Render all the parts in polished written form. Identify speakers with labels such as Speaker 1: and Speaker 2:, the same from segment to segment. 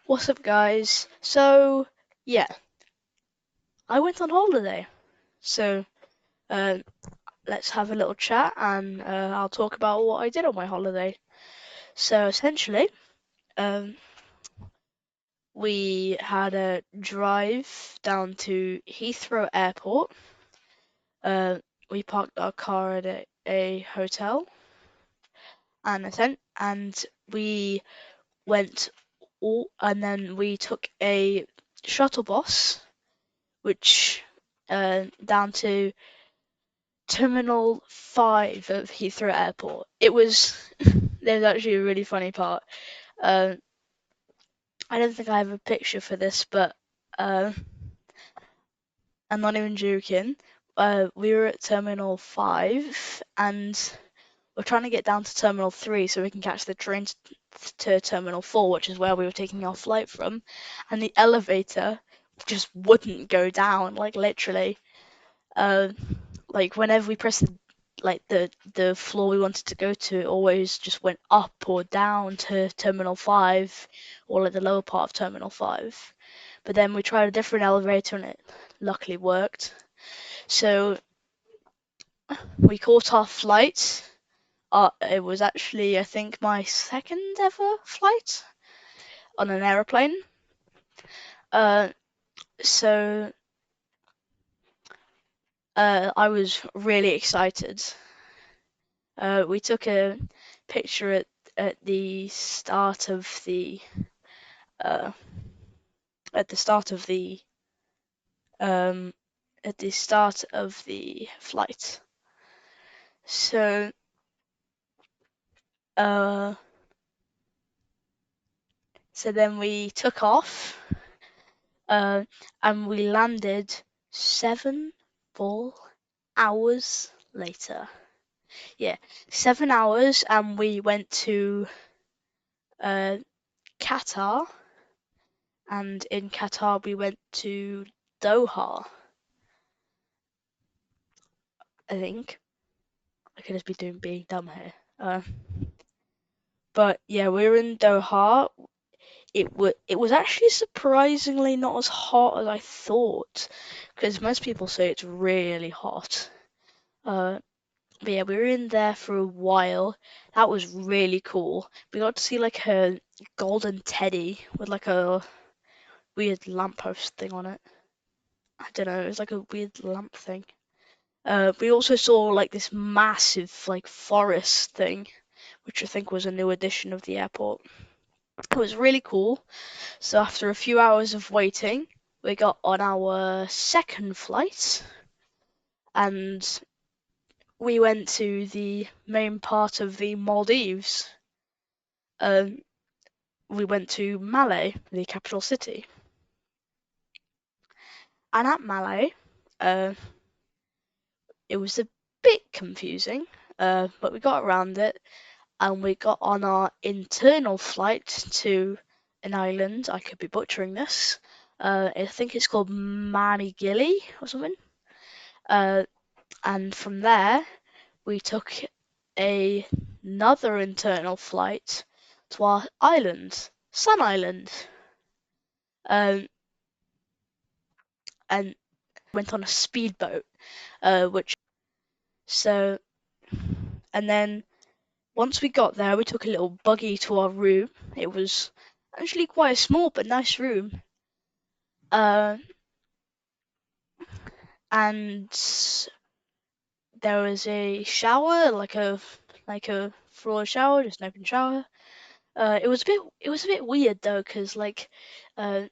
Speaker 1: What's up, guys? So, yeah, I went on holiday. So, uh, let's have a little chat and I'll talk about what I did on my holiday. So, essentially, um, we had a drive down to Heathrow Airport. Uh, we parked our car at a hotel and we went and then we took a shuttle bus, which down to Terminal 5 of Heathrow Airport. There's actually a really funny part. Uh, I don't think I have a picture for this, but uh, I'm not even joking. We were at Terminal 5 and we're trying to get down to Terminal 3 so we can catch the train to Terminal 4, which is where we were taking our flight from. And the elevator just wouldn't go down, like literally. Uh, like whenever we pressed the floor we wanted to go to, it always just went up or down to Terminal 5 or like the lower part of Terminal 5. But then we tried a different elevator and it luckily worked. So we caught our flight. It was actually, I think, my second ever flight on an aeroplane. Uh, so I was really excited. We took a picture at the start of the uh, at the start of the um, at the start of the flight. So uh, so then we took off uh, and we landed 7 full hours later. Yeah, 7 hours, and we went to uh, Qatar, and in Qatar we went to Doha, I think. I could just be being dumb here. But yeah, we were in Doha. It was actually surprisingly not as hot as I thought, because most people say it's really hot. But yeah, we were in there for a while. That was really cool. We got to see like a golden teddy with like a weird lamppost thing on it. I don't know, it was like a weird lamp thing. We also saw like this massive like forest thing, which I think was a new addition of the airport. It was really cool. So after a few hours of waiting, we got on our second flight and we went to the main part of the Maldives. Um, we went to Malé, the capital city. And at Malé, uh, it was a bit confusing, but we got around it and we got on our internal flight to an island. I could be butchering this. I think it's called Manigili or something. Uh, and from there, we took another internal flight to our island, Sun Island, um, and went on a speedboat, which so, and then once we got there, we took a little buggy to our room. It was actually quite a small but nice room. Uh, and there was a shower, like a floor shower, just an open shower. It was a bit weird though, cause like, uh,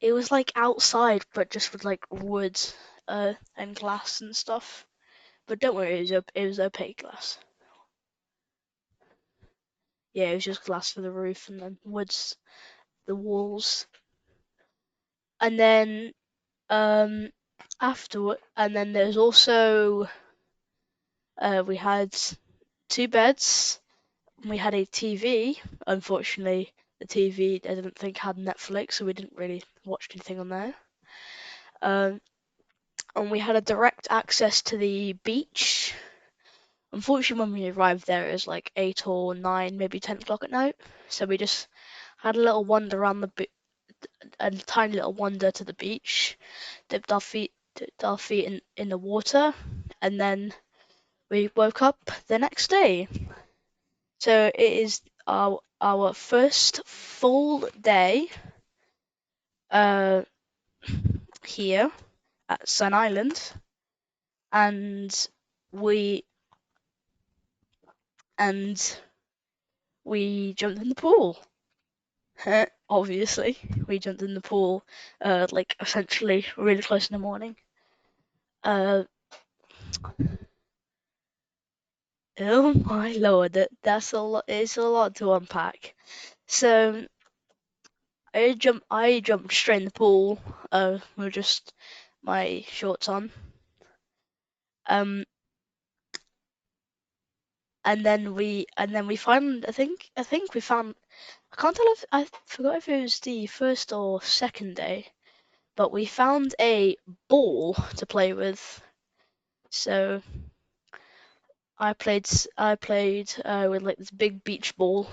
Speaker 1: it was like outside, but just with like wood, and glass and stuff. But don't worry, it was opaque glass. Yeah, it was just glass for the roof and then woods, the walls. And then afterward, and then there's also we had two beds. We had a TV. Unfortunately, the TV I didn't think had Netflix, so we didn't really watch anything on there. Um, and we had a direct access to the beach. Unfortunately, when we arrived there, it was like 8 or 9, maybe 10 o'clock at night. So we just had a little wander around a tiny little wander to the beach, dipped our feet in the water, and then we woke up the next day. So it is our first full day uh, here at Sun Island, and we and we jumped in the pool. Obviously, we jumped in the pool, like essentially really close in the morning. Uh, oh my lord, that's a lot. It's a lot to unpack. So I jumped straight in the pool. With just my shorts on. Um, and then we found. I think we found. I can't tell if I forgot if it was the first or second day, but we found a ball to play with. So I played with like this big beach ball.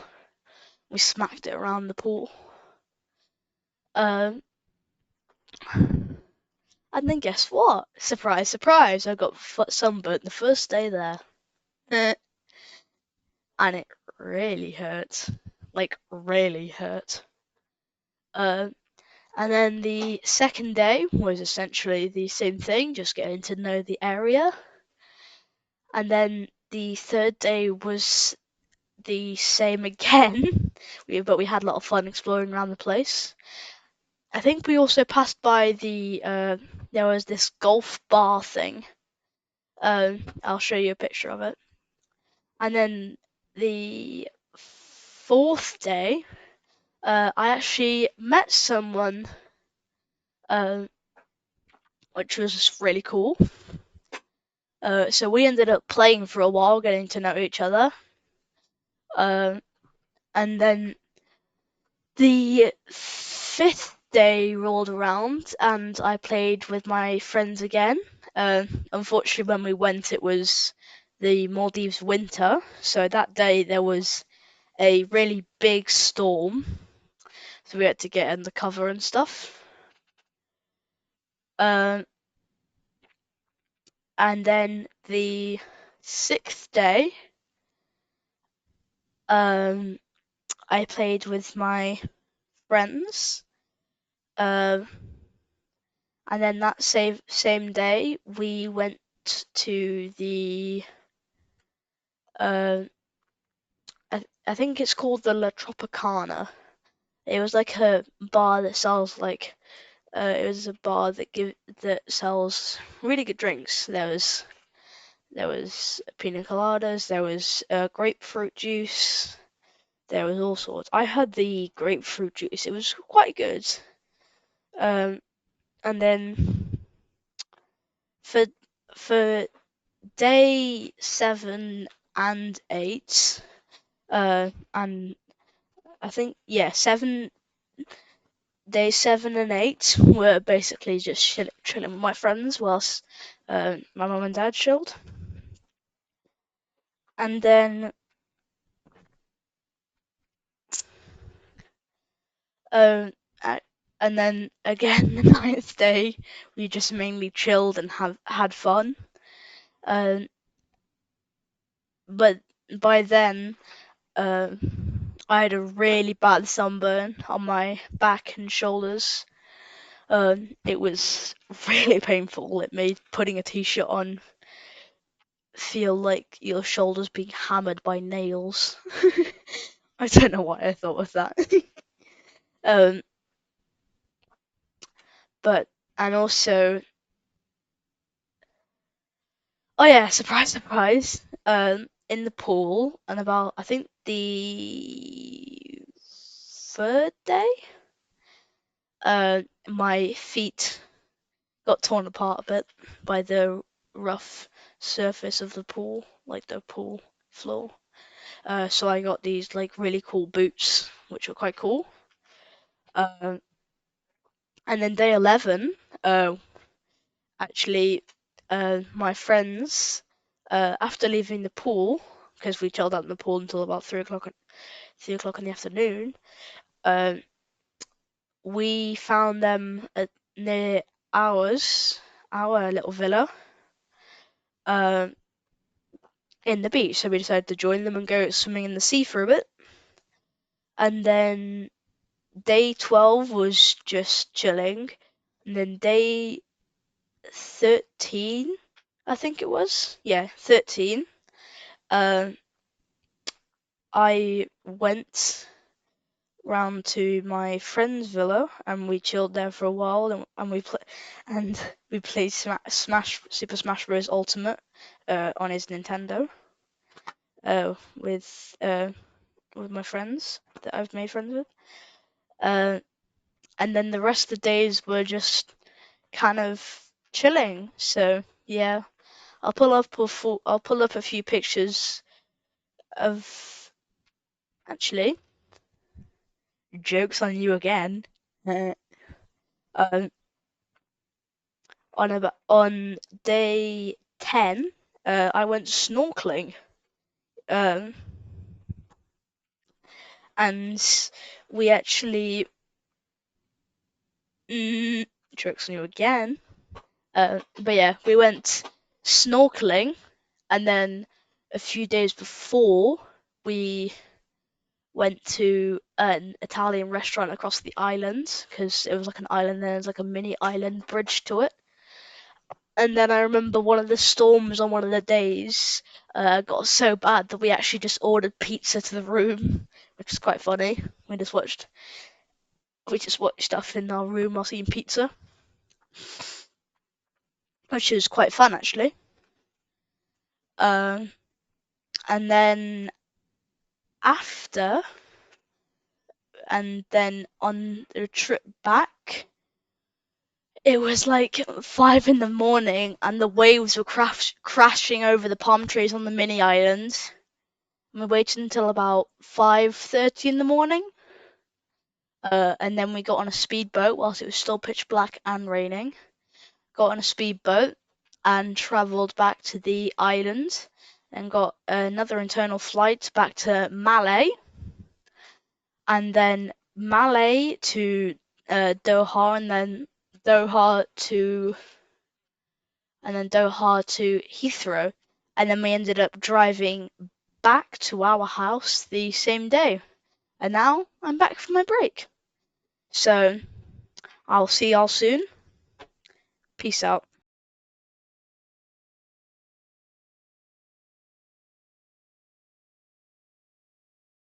Speaker 1: We smacked it around the pool. Um, and then guess what? Surprise, surprise! I got sunburnt the first day there, and it really hurt. Like really hurt. Um, and then the second day was essentially the same thing, just getting to know the area. And then the third day was the same again, but we had a lot of fun exploring around the place. I think we also passed by there was this golf bar thing. I'll show you a picture of it. And then the fourth day, I actually met someone, uh, which was really cool. So we ended up playing for a while, getting to know each other. And then the fifth day rolled around, and I played with my friends again. Unfortunately, when we went, it was the Maldives winter, so that day there was a really big storm, so we had to get under cover and stuff. Um, and then the sixth day, I played with my friends. Um, and then that same day, we went to the I think it's called the La Tropicana. It was like a bar that sells like it was a bar that sells really good drinks. There was pina coladas, there was grapefruit juice, there was all sorts. I had the grapefruit juice. It was quite good. Um, and then for for day 7 and 8, and I think yeah, day 7 and 8 were basically just chilling with my friends whilst my mum and dad chilled. And then um, and then again the ninth day we just mainly chilled and had fun. Um, but by then I had a really bad sunburn on my back and shoulders. It was really painful. It made putting a t-shirt on feel like your shoulders being hammered by nails. I don't know why I thought of that. um, but and also, oh yeah, surprise, surprise. In the pool, and about I think the third day, my feet got torn apart a bit by the rough surface of the pool, like the pool floor. So I got these like really cool boots, which were quite cool. Um, and then day 11, actually, my friends, after leaving the pool, because we chilled out in the pool until about 3 o'clock in the afternoon, we found them near our little villa, in the beach. So we decided to join them and go swimming in the sea for a bit. And then day 12 was just chilling. And then day 13, I think it was. Yeah, 13. I went round to my friend's villa and we chilled there for a while and we played Super Smash Bros. Ultimate on his Nintendo with my friends that I've made friends with. And then the rest of the days were just kind of chilling. So yeah, I'll pull up a few pictures of, actually, jokes on you again. um, on day 10, I went snorkeling. And we actually jokes on you again. But yeah, we went snorkeling, and then a few days before we went to an Italian restaurant across the island because it was like an island and there's like a mini island bridge to it. And then I remember one of the storms on one of the days got so bad that we actually just ordered pizza to the room, which is quite funny. We just watched stuff in our room whilst eating pizza, which is quite fun actually. And then after, and then on the trip back, it was like 5 in the morning, and the waves were crashing over the palm trees on the mini island. And we waited until about 5:30 in the morning, and then we got on a speedboat whilst it was still pitch black and raining. Got on a speedboat and travelled back to the island, and got another internal flight back to Malé, and then Malé to Doha, and then Doha to Heathrow, and then we ended up driving back to our house the same day. And now I'm back from my break. So I'll see y'all soon. Peace out.